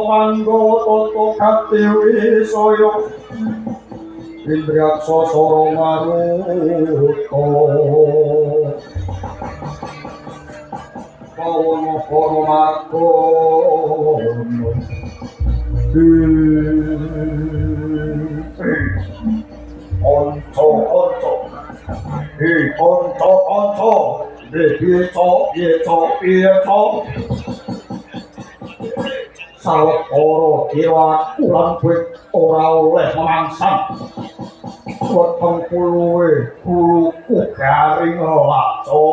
manggo toto kadewi soyo indriaksa soro maruto pawono para makono onco Pieto sawetara dewa ulang kowe ora oleh memangsang weteng kuluku garing laco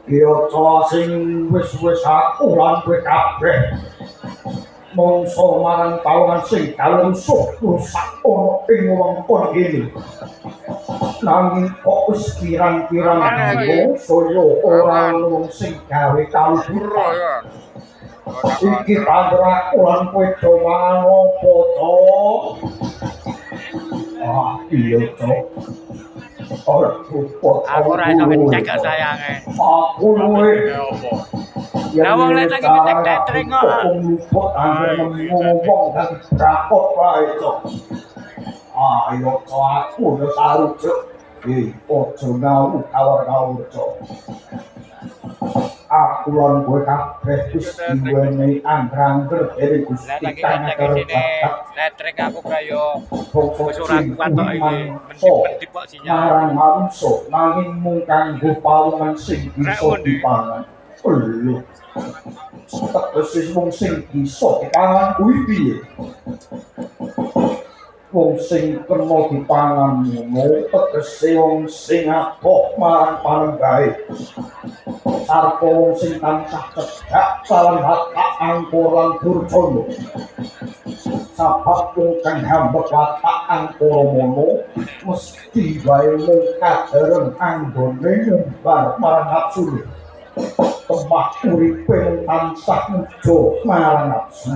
Pieto sing wis aku lan kowe kabeh mongso marang tawanan sing kalungsuh rusak ana ing wewengkon iki nanging kok wis pirang-pirang dina saya ora ono sing gawe kalungsuh iki pandra lan kowe do mangan apa to iya to aku ora iso ngecek kok sayange aku luwe ya wong lek lagi ngecek tetring kok kok ngomong dan rapot wae to ayo to aku yo sarujuk ojo ngau kawar-kawar to aku lan kowe kabeh wis diwenehi angger-angger dari Gusti Kang letrik aku kaya wis ora kuat tok iki mendip kok sinyal marang manungsa nanging mung kanggo pawongan sing bisa dipangan lho tegese wong sing bisa dipangan kuwi piye wong sing kena dipangan ngono tegese wong sing akeh marang panenggahe sarta wong sing tansah cedhak salam hak angkor lan durjana sabab wong kang hambek watak angkara mono mesti wae mung kadereng anggone nyumbar marang nafsu temah uripe tansah mujo marang nafsu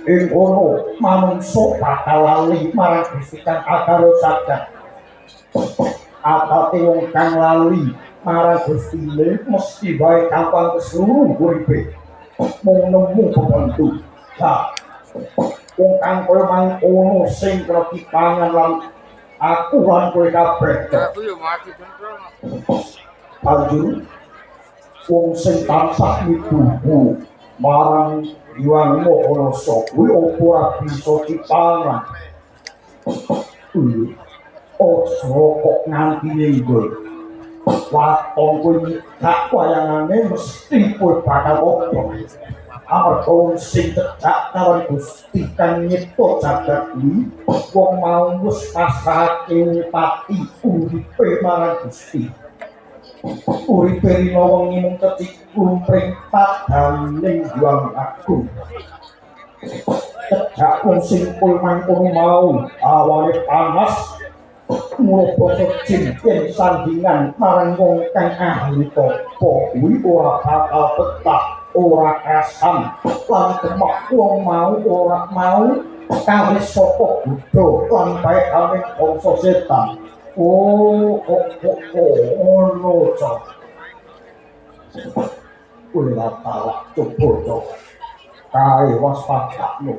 ing kono manungsa bakal lali marang Gusti Kang Agara Saged apate wong kang lali marang Gustine mesti wae kapan keseluruh uripe mung nemu pembantu nah wong kang koyo mangkono sing kena dipangan lan aku lan kowe kabeh aku yo mati centrong banjur wong sing tansah mituhu marang Iwan Mohonoso kuwi ora bisa dipangan ojo kok nganti nyenggol waton kuwi gak wayangane mesti kowe bakal opo amarga sing cedhak karo Gusti Kang nyipta jagat kuwi wong mau wis pasrahake pati uripe marang Gusti uripe rina wengi mung keciklung pring padaning juang aku cedhak wong sing kowe mangkono mau awale panas mulo jin yen sandingan marang wong kang ahli apa kuwi ora bakal betah ora kasam lan kemak wong mau ora mau kawis sapa Buddha lan bae kawin bangsa setan ono to kula talak coba to kae waspadakno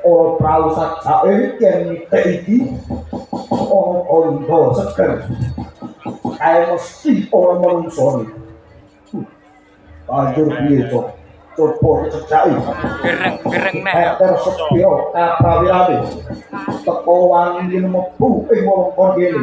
ora prau sajake yen iki ono ondo seger kae mesti ora manungsa banjur piye to coba cecaki gereng neh sepiro kaprawirane teko wangi mebu ing wewengkon kene